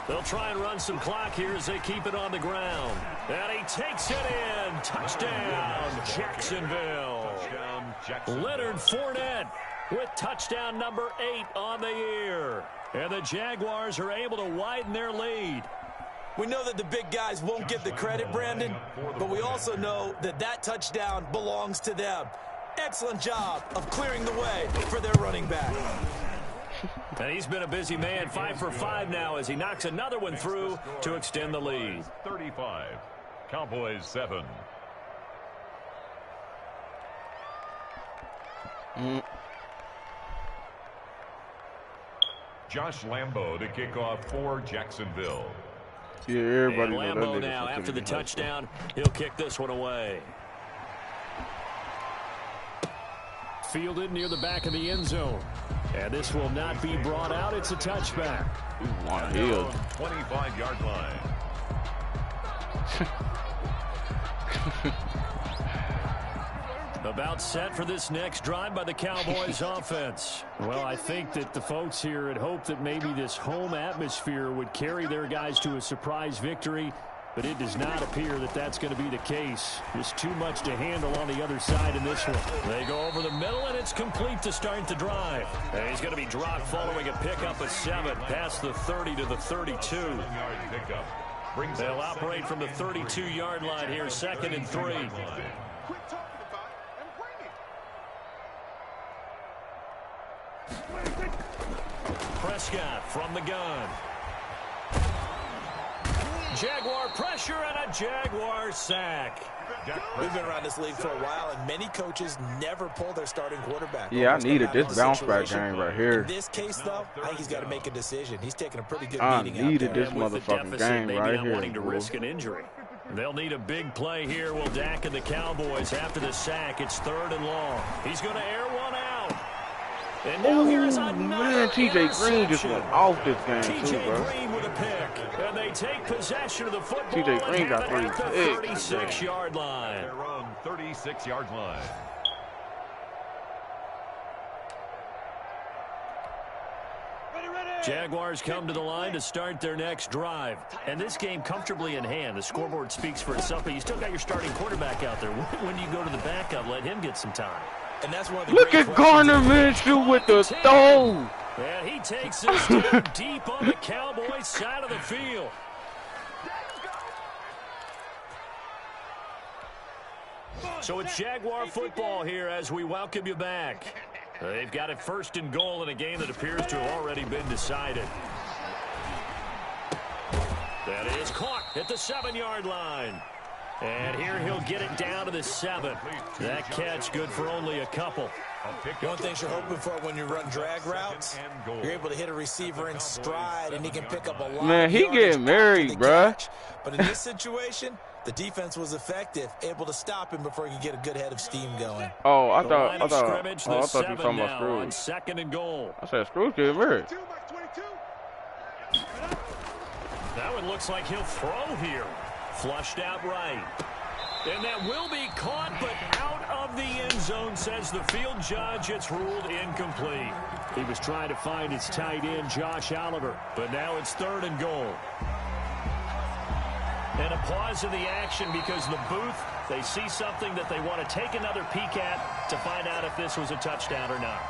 They'll try and run some clock here as they keep it on the ground. And he takes it in. Touchdown, Jacksonville. Leonard Fournette with touchdown number 8 on the year. And the Jaguars are able to widen their lead. We know that the big guys won't get the credit, Brandon, but we also know that that touchdown belongs to them. Excellent job of clearing the way for their running back. And he's been a busy man, 5 for 5 now as he knocks another one through to extend the lead. 35, Cowboys 7. Josh Lambo to kick off for Jacksonville. Yeah, everybody and know Lambo that now, after the touchdown, he'll kick this one away. Fielded near the back of the end zone. And this will not be brought out. It's a touchback. 25-yard line. About set for this next drive by the Cowboys offense. Well, I think that the folks here had hoped that maybe this home atmosphere would carry their guys to a surprise victory, but it does not appear that that's going to be the case. Just too much to handle on the other side in this one. They go over the middle, and it's complete to start the drive. And he's going to be dropped following a pickup of 7 past the 30 to the 32. They'll operate from the 32-yard line here, 2nd and 3. Prescott from the gun. Jaguar pressure and a Jaguar sack. We've been around this league for a while, and many coaches never pull their starting quarterback. Yeah, I needed this bounce back game right here. In this case, though, I think he's got to make a decision. He's taking a pretty good beating I out needed there. this motherfucking game maybe right not here. wanting to risk an injury. They'll need a big play here. Will Dak and the Cowboys after the sack. It's 3rd and long. He's going to air one out. And now here's another man, T.J. Green just went off this game too, bro. T.J. Green with a pick. And they take possession of the football. T.J. Green got 3 at the 36-yard line. Their own 36-yard line. Jaguars come to the line to start their next drive. And this game comfortably in hand. The scoreboard speaks for itself, but you still got your starting quarterback out there. When do you go to the backup? Let him get some time. And that's one of the Look at Garner Minshew with the throw. And he takes this down deep on the Cowboys side of the field. So it's Jaguar football here as we welcome you back. They've got it 1st and goal in a game that appears to have already been decided. That is caught at the 7-yard line. And here he'll get it down to the 7. That catch good for only a couple. One thing you're hoping for when you run drag routes, you're able to hit a receiver in stride, and he can pick up a lot. Man, he getting married, bruh. But in this situation, the defense was effective, able to stop him before he could get a good head of steam going. Oh, I thought you were talking about Scrooge. On 2nd and goal. I said Scrooge getting married. That one looks like he'll throw here. Flushed out right. And that will be caught, but out of the end zone, says the field judge. It's ruled incomplete. He was trying to find his tight end, Josh Oliver, but now it's 3rd and goal. And a pause in the action because the booth, they see something that they want to take another peek at to find out if this was a touchdown or not.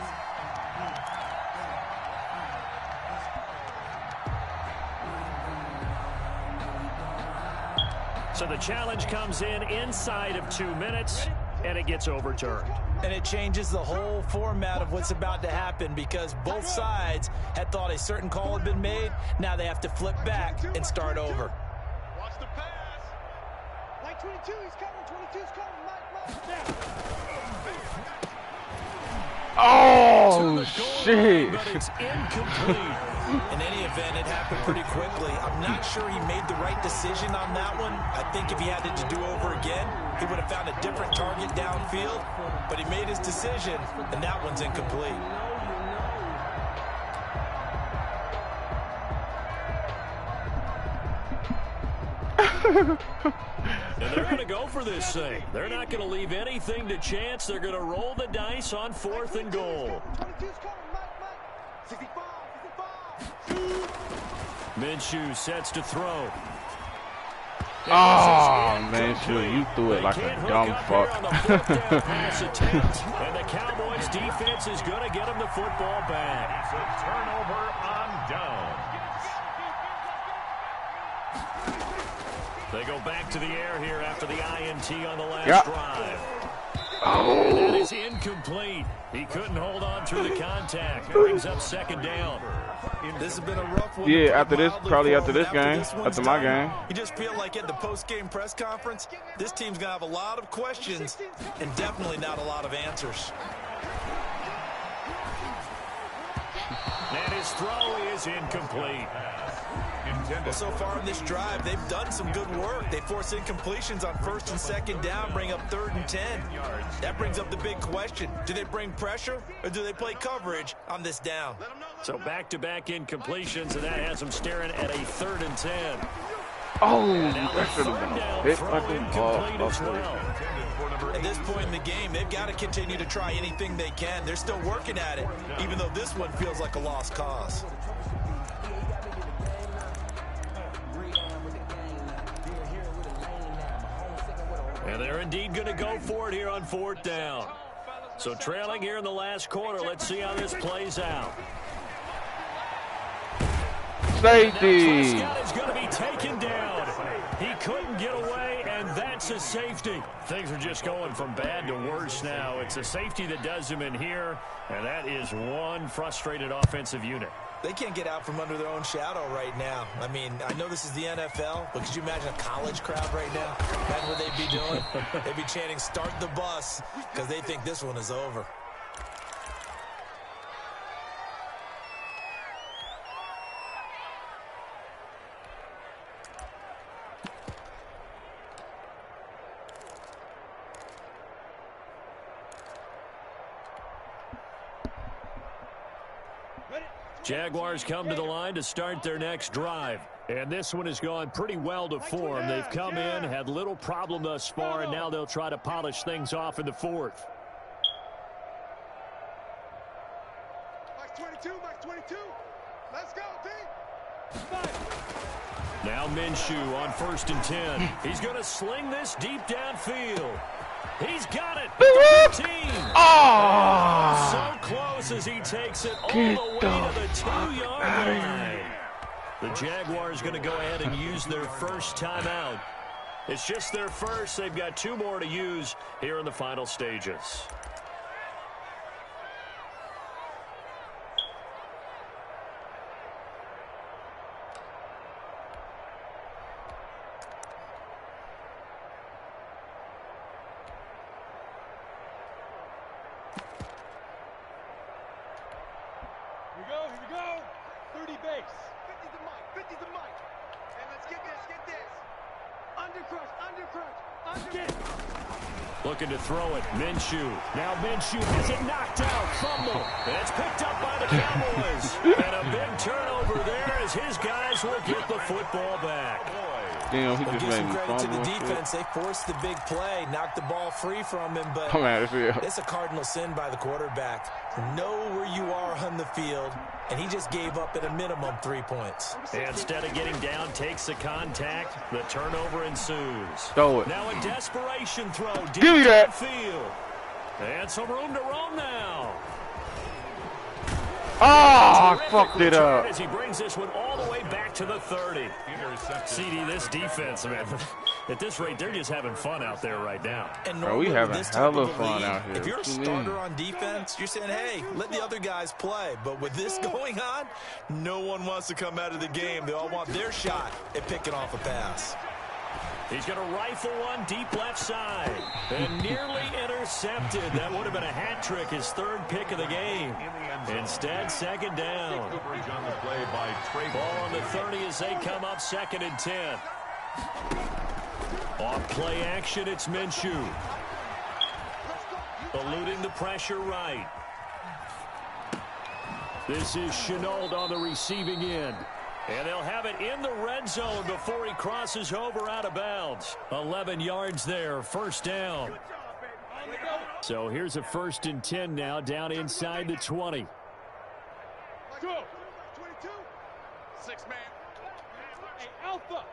So the challenge comes in inside of 2 minutes, and it gets overturned. And it changes the whole format of what's about to happen because both sides had thought a certain call had been made. Now they have to flip back and start over. Watch the pass. Like 22, he's coming. 22's coming. Oh, shit. But it's incomplete. In any event, it happened pretty quickly. I'm not sure he made the right decision on that one. I think if he had it to do over again, he would have found a different target downfield. But he made his decision, and that one's incomplete. And they're going to go for this thing. They're not going to leave anything to chance. They're going to roll the dice on 4th and goal. 22's coming. Mike. 65. Minshew sets to throw. Oh, man, sure, you threw it like a dumb fuck. And the Cowboys defense is going to get him the football back. It's a turnover on down. They go back to the air here after the INT on the last drive. Oh. And that is incomplete. He couldn't hold on through the contact. Brings up 2nd down. This has been a rough one. Yeah, after this, probably after this game, after my game. You just feel like at the post-game press conference, this team's going to have a lot of questions and definitely not a lot of answers. And his throw is incomplete. Well, so far in this drive, they've done some good work. They force incompletions on 1st and 2nd down, bring up 3rd and 10. That brings up the big question. Do they bring pressure or do they play coverage on this down? So back-to-back incompletions, and that has them staring at a 3rd and 10. Oh, that should have been a big fucking ball. At this point in the game, they've got to continue to try anything they can. They're still working at it, even though this one feels like a lost cause. And they're indeed going to go for it here on 4th down. So trailing here in the last quarter. Let's see how this plays out. Safety. Prescott is going to be taken down. He couldn't get away, and that's a safety. Things are just going from bad to worse now. It's a safety that does him in here, and that is one frustrated offensive unit. They can't get out from under their own shadow right now. I mean, I know this is the NFL, but could you imagine a college crowd right now? Imagine what they'd be doing. They'd be chanting, "Start the bus," because they think this one is over. Jaguars come to the line to start their next drive. And this one has gone pretty well to form. They've come in, had little problem thus far, and now they'll try to polish things off in the 4th. Max 22, Max 22. Let's go, team. Now Minshew on 1st and 10. He's going to sling this deep downfield. He's got it. 15. Oh. So close as he takes it all the way to the 2-yard line. The Jaguars going to go ahead and use their first timeout. It's just their first. They've got 2 more to use here in the final stages. Looking to throw it. Minshew. Now Minshew has it knocked out. Fumble. And it's picked up by the Cowboys. And a big turnover there as his guys will get the football back. Damn, he just made me credit to the fumble. defense. They forced the big play, knocked the ball free from him, but it's a cardinal sin by the quarterback. Know where you are on the field, and he just gave up at a minimum 3 points. Instead of getting down, takes the contact. The turnover ensues. Throw it. Now a desperation throw. Deep Give me that. field. And some room to roam now. Oh, I fucked it up. As he brings this one all the way back to the 30. CD, this defense, man, at this rate, they're just having fun out there right now. And bro, we having hella fun out here. If you're a starter on defense, you're saying, hey, let the other guys play. But with this going on, no one wants to come out of the game. They all want their shot at picking off a pass. He's going to rifle one deep left side. And nearly intercepted. That would have been a hat trick, his third pick of the game. Instead, second down. Ball on the 30 as they come up 2nd and 10. Off play action, it's Minshew. Eluding the pressure right. This is Chenault on the receiving end. And they'll have it in the red zone before he crosses over out of bounds. 11 yards there, first down. So here's a 1st and 10 now, down inside the 20. Go. 22. 6 man. Hey, Alpha.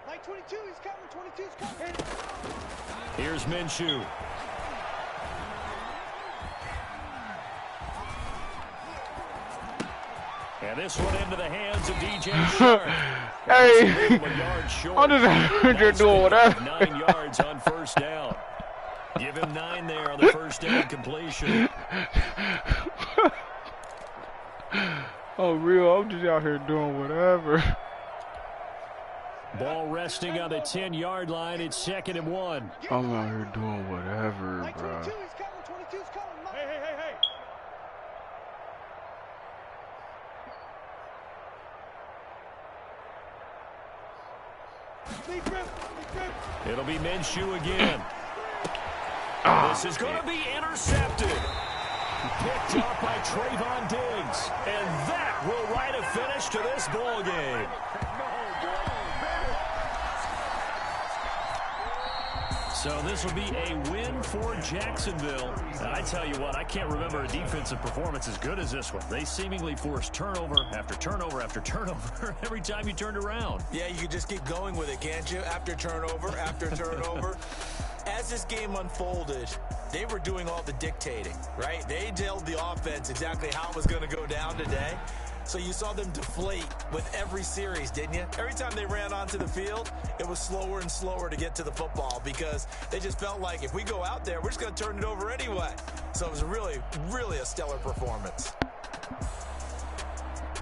Like 22, he's coming. 22's coming. Here's Minshew. And this one into the hands of DJ Shark. Hey, I'm just out here doing whatever. 9 yards on first down. Give him 9 there on the first down completion. Oh, real, I'm just out here doing whatever. Ball resting on the 10-yard line. It's 2nd and 1. I'm out here doing whatever, Like bro. 22, he's coming. 22's coming. Hey. It'll be Minshew again. This is going to be intercepted. Picked up by Trayvon Diggs. And that will write a finish to this ball game. So this will be a win for Jacksonville. And I tell you what, I can't remember a defensive performance as good as this one. They seemingly forced turnover after turnover after turnover every time you turned around. Yeah, you could just keep going with it, can't you? After turnover, after turnover. As this game unfolded, they were doing all the dictating, right? They told the offense exactly how it was going to go down today. So you saw them deflate with every series, didn't you? Every time they ran onto the field, it was slower and slower to get to the football because they just felt like if we go out there, we're just going to turn it over anyway. So it was really, really a stellar performance.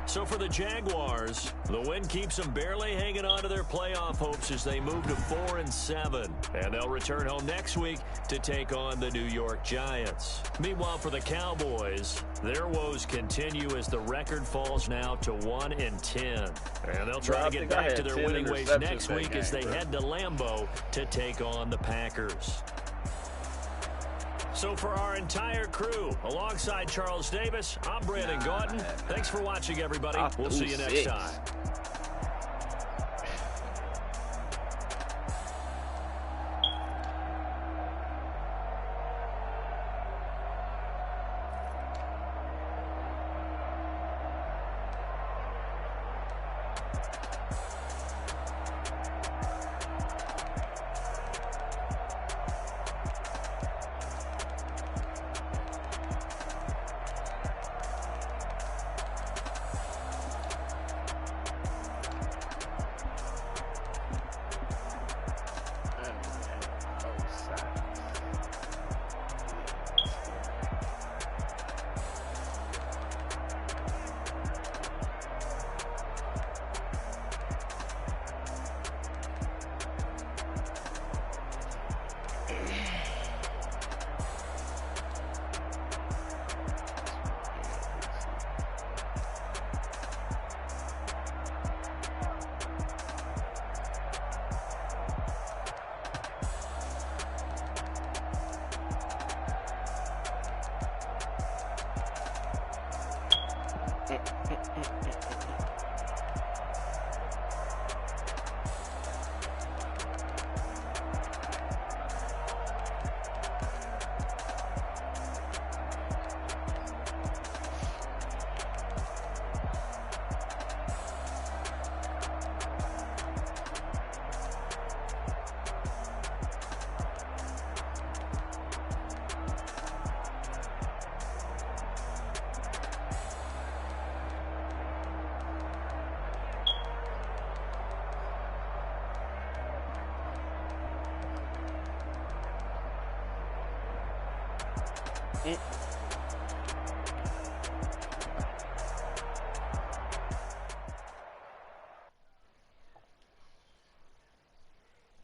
So for the Jaguars, the win keeps them barely hanging on to their playoff hopes as they move to 4-7. And they'll return home next week to take on the New York Giants. Meanwhile, for the Cowboys, their woes continue as the record falls now to 1-10. And they'll try to get back to their winning ways next week as they head to Lambeau to take on the Packers. So for our entire crew, alongside Charles Davis, I'm Brandon Gauton. Thanks for watching, everybody. We'll see you next time.